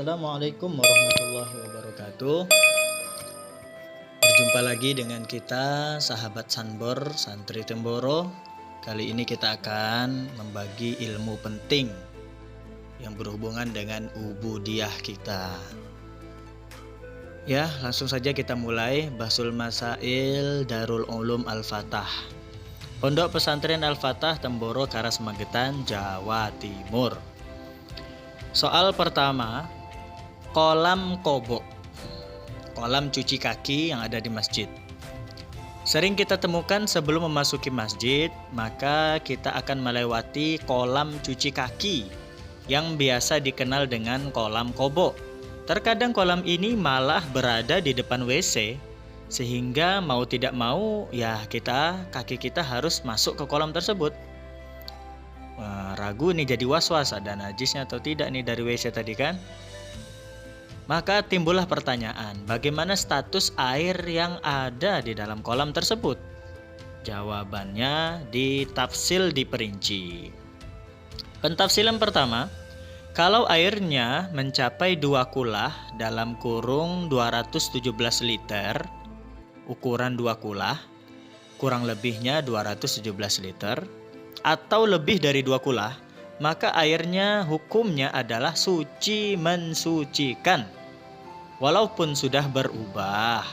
Assalamualaikum warahmatullahi wabarakatuh. Berjumpa lagi dengan kita sahabat Sanbor Santri Temboro. Kali ini kita akan membagi ilmu penting yang berhubungan dengan ubudiyah kita. Ya, langsung saja kita mulai. Bahsul Masail Darul Ulum Al-Fatah, Pondok Pesantren Al-Fatah, Temboro, Karas Magetan, Jawa Timur. Soal pertama, kolam kobok, kolam cuci kaki yang ada di masjid. Sering kita temukan sebelum memasuki masjid, maka kita akan melewati kolam cuci kaki yang biasa dikenal dengan kolam kobok. Terkadang kolam ini malah berada di depan WC, sehingga mau tidak mau ya kaki kita harus masuk ke kolam tersebut. Ragu nih, jadi was-was ada najisnya atau tidak nih dari WC tadi kan. Maka timbullah pertanyaan, bagaimana status air yang ada di dalam kolam tersebut? Jawabannya ditafsil diperinci. Pentafsilan pertama, kalau airnya mencapai 2 kulah dalam kurung 217 liter, ukuran 2 kulah, kurang lebihnya 217 liter, atau lebih dari 2 kulah, maka airnya hukumnya adalah suci mensucikan, walaupun sudah berubah,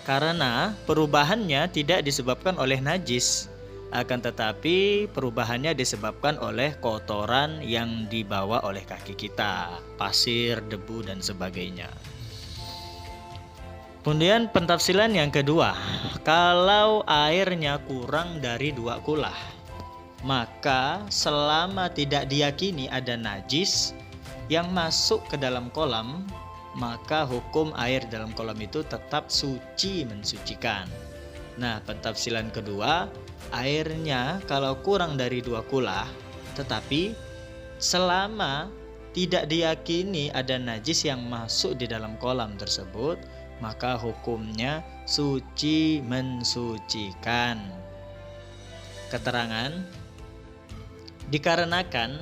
karena perubahannya tidak disebabkan oleh najis, akan tetapi perubahannya disebabkan oleh kotoran yang dibawa oleh kaki kita, pasir, debu, dan sebagainya. Kemudian pentafsilan yang kedua, kalau airnya kurang dari 2 kulah, maka selama tidak diyakini ada najis yang masuk ke dalam kolam, maka hukum air dalam kolam itu tetap suci mensucikan. Nah, pentafsilan kedua, airnya kalau kurang dari 2 kulah, tetapi selama tidak diyakini ada najis yang masuk di dalam kolam tersebut, maka hukumnya suci mensucikan. Keterangan, dikarenakan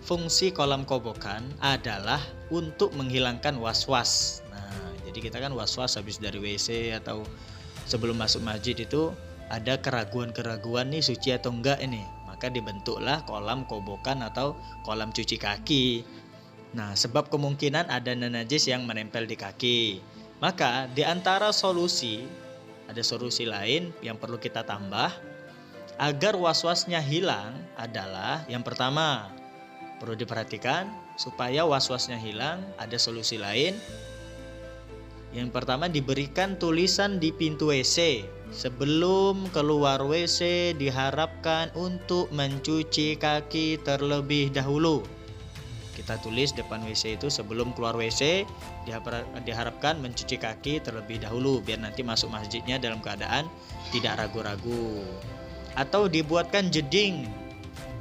fungsi kolam kobokan adalah untuk menghilangkan was-was. Nah, jadi kita kan was-was habis dari WC atau sebelum masuk masjid itu ada keraguan-keraguan nih suci atau enggak ini. Maka dibentuklah kolam kobokan atau kolam cuci kaki. Nah, sebab kemungkinan ada najis yang menempel di kaki. Maka di antara solusi, ada solusi lain yang perlu kita tambah agar was-wasnya hilang adalah yang pertama, perlu diperhatikan supaya was-wasnya hilang, ada solusi lain. Yang pertama, diberikan tulisan di pintu WC. Sebelum keluar WC diharapkan untuk mencuci kaki terlebih dahulu. Kita tulis depan WC itu sebelum keluar WC diharapkan mencuci kaki terlebih dahulu biar nanti masuk masjidnya dalam keadaan tidak ragu-ragu. Atau dibuatkan jeding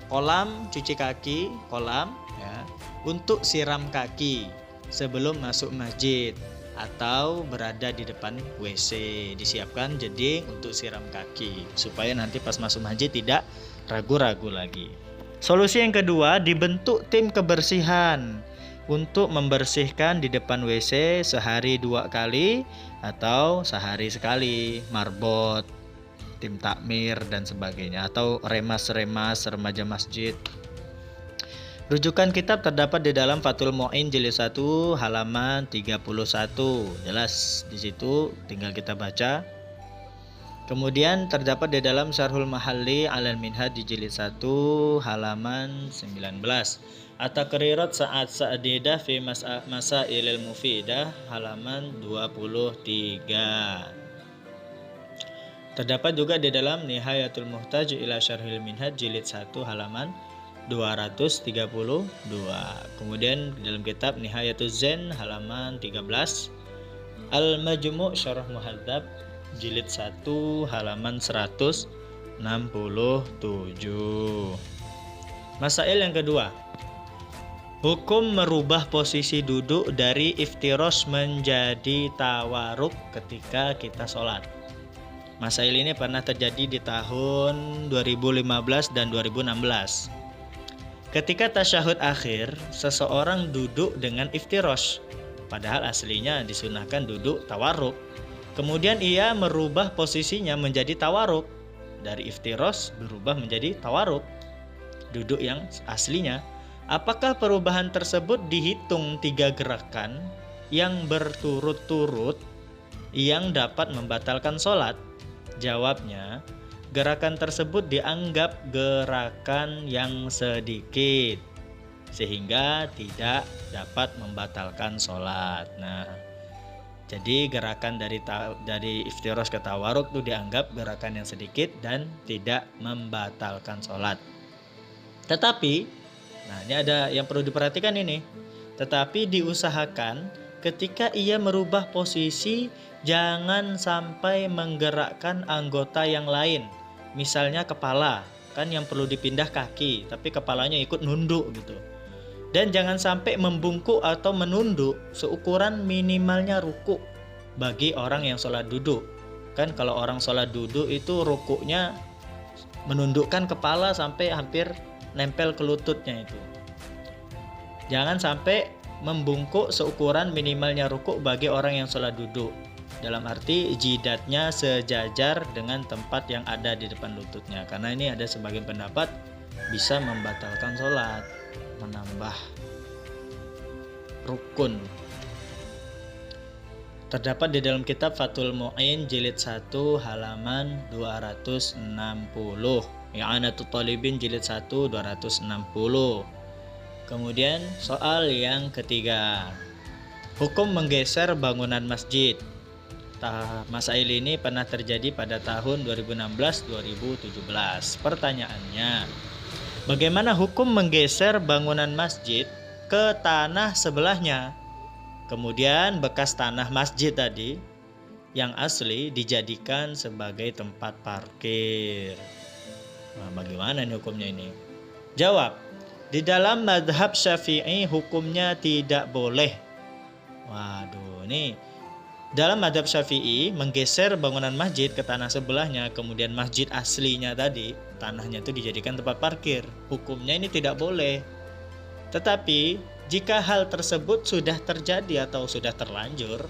kolam cuci kaki, kolam ya, untuk siram kaki sebelum masuk masjid atau berada di depan WC, disiapkan jeding untuk siram kaki supaya nanti pas masuk masjid tidak ragu-ragu lagi. Solusi yang kedua, dibentuk tim kebersihan untuk membersihkan di depan WC sehari 2 kali atau sehari sekali, marbot, tim takmir dan sebagainya, atau remas-remas remaja masjid. Rujukan kitab terdapat di dalam Fathul Mu'in jilid 1 halaman 31. Jelas di situ, tinggal kita baca. Kemudian terdapat di dalam Syarhul Mahalli 'alal Minhaj di jilid 1 halaman 19. At-Taqrirat Sa'ad Sa'didah fi Masailil Mufidah halaman 23. Terdapat juga di dalam Nihayatul Muhtaj ila Syarhil Minhaj jilid 1 halaman 232. Kemudian dalam kitab Nihayatuz Zen halaman 13. Al-Majmu' Syarah Muhadzab jilid 1 halaman 167. Masail yang kedua, hukum merubah posisi duduk dari iftirosh menjadi tawaruk ketika kita sholat. Masail ini pernah terjadi di tahun 2015 dan 2016. Ketika tasyahud akhir, seseorang duduk dengan iftirosh, padahal aslinya disunahkan duduk tawarruk. Kemudian ia merubah posisinya menjadi tawarruk. Dari iftirosh berubah menjadi tawarruk, duduk yang aslinya. Apakah perubahan tersebut dihitung 3 gerakan yang berturut-turut yang dapat membatalkan sholat? Jawabnya, gerakan tersebut dianggap gerakan yang sedikit sehingga tidak dapat membatalkan sholat. Nah, jadi gerakan dari iftirosh ke tawarruk itu dianggap gerakan yang sedikit dan tidak membatalkan sholat. Tetapi, nah ini ada yang perlu diperhatikan ini. Tetapi diusahakan ketika ia merubah posisi jangan sampai menggerakkan anggota yang lain. Misalnya kepala, kan yang perlu dipindah kaki, tapi kepalanya ikut nunduk gitu. Dan jangan sampai membungkuk atau menunduk seukuran minimalnya ruku bagi orang yang sholat duduk. Kan kalau orang sholat duduk itu rukuknya menundukkan kepala sampai hampir nempel ke lututnya itu. Jangan sampai membungkuk seukuran minimalnya rukuk bagi orang yang sholat duduk. Dalam arti jidatnya sejajar dengan tempat yang ada di depan lututnya. Karena ini ada sebagian pendapat bisa membatalkan sholat, menambah rukun. Terdapat di dalam kitab Fathul Mu'in jilid 1 halaman 260. I'anatul Talibin jilid 1 260. Kemudian soal yang ketiga, hukum menggeser bangunan masjid. Masail ini pernah terjadi pada tahun 2016-2017. Pertanyaannya, bagaimana hukum menggeser bangunan masjid ke tanah sebelahnya? Kemudian bekas tanah masjid tadi yang asli dijadikan sebagai tempat parkir. Nah, bagaimana nih hukumnya ini? Jawab, di dalam madhab Syafi'i hukumnya tidak boleh. Waduh, ini dalam madhab Syafi'i menggeser bangunan masjid ke tanah sebelahnya, kemudian masjid aslinya tadi tanahnya itu dijadikan tempat parkir. Hukumnya ini tidak boleh. Tetapi jika hal tersebut sudah terjadi atau sudah terlanjur,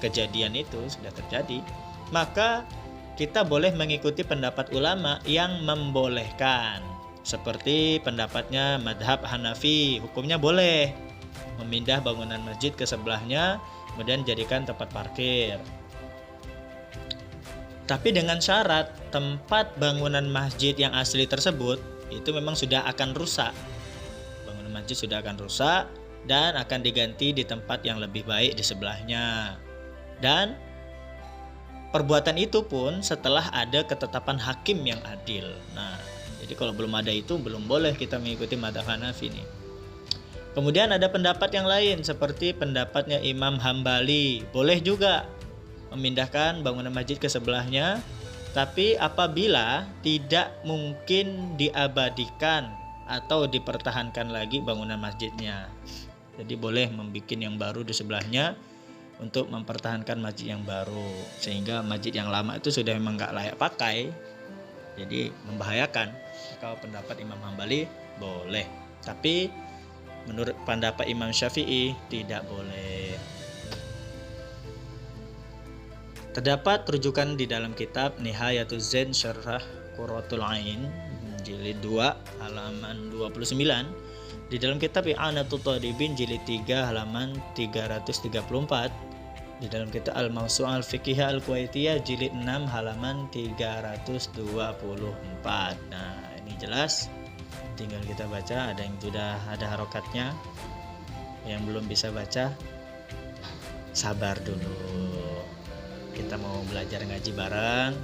kejadian itu sudah terjadi, maka kita boleh mengikuti pendapat ulama yang membolehkan. Seperti pendapatnya madhab Hanafi, hukumnya boleh memindah bangunan masjid ke sebelahnya, kemudian jadikan tempat parkir. Tapi dengan syarat tempat bangunan masjid yang asli tersebut itu memang sudah akan rusak. Bangunan masjid sudah akan rusak dan akan diganti di tempat yang lebih baik di sebelahnya. Dan perbuatan itu pun setelah ada ketetapan hakim yang adil. Nah, jadi kalau belum ada itu belum boleh kita mengikuti madhab Hanafi ini. Kemudian ada pendapat yang lain seperti pendapatnya Imam Hambali. Boleh juga memindahkan bangunan masjid ke sebelahnya, tapi apabila tidak mungkin diabadikan atau dipertahankan lagi bangunan masjidnya. Jadi boleh membuat yang baru di sebelahnya untuk mempertahankan masjid yang baru, sehingga masjid yang lama itu sudah memang nggak layak pakai, jadi membahayakan. Kalau pendapat Imam Hambali boleh, tapi menurut pendapat Imam Syafi'i tidak boleh. Terdapat rujukan di dalam kitab Nihayatuz Zain Syarah Qurratul Ain jilid 2 halaman 29, di dalam kitab I'anatul Talibin jilid 3 halaman 334, di dalam kitab Al-Mawsu'ah Al-Fiqhiyah Al-Kuwaitiyah jilid 6 halaman 324. Nah, ini jelas, tinggal kita baca. Ada yang sudah ada harokatnya, yang belum bisa baca sabar dulu. Kita mau belajar ngaji bareng,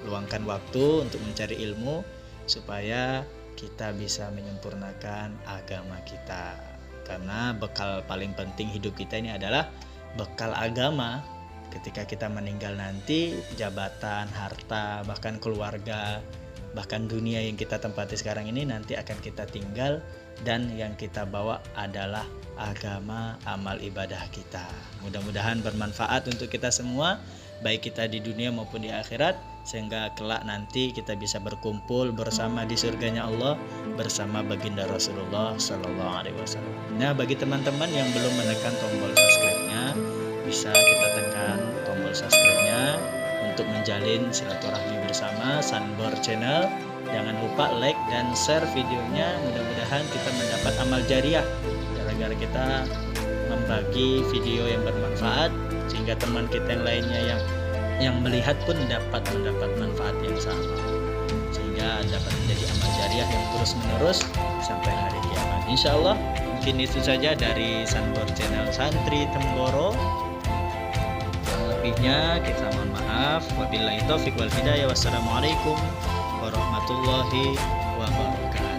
luangkan waktu untuk mencari ilmu supaya kita bisa menyempurnakan agama kita. Karena bekal paling penting hidup kita ini adalah bekal agama. Ketika kita meninggal nanti, jabatan, harta, bahkan keluarga, bahkan dunia yang kita tempati sekarang ini nanti akan kita tinggal, dan yang kita bawa adalah agama, amal ibadah kita. Mudah-mudahan bermanfaat untuk kita semua, baik kita di dunia maupun di akhirat. sehingga kelak nanti kita bisa berkumpul bersama di surganya Allah bersama baginda Rasulullah Sallallahu Alaihi Wasallam. Nah, bagi teman-teman yang belum menekan tombol subscribe-nya, bisa kita tekan tombol subscribe-nya untuk menjalin silaturahmi bersama Sanbor Channel. Jangan lupa like dan share videonya. Mudah-mudahan kita mendapat amal jariah gara-gara kita membagi video yang bermanfaat, sehingga teman kita yang lainnya yang melihat pun dapat mendapat manfaat yang sama, sehingga dapat menjadi amal jariah yang terus menerus sampai hari kiamat. Insya Allah mungkin itu saja dari Sanbor Channel Santri Temboro. Lebihnya kita mohon maaf. Wabillahi taufik wal hidayah. Wassalamualaikum warahmatullahi wabarakatuh.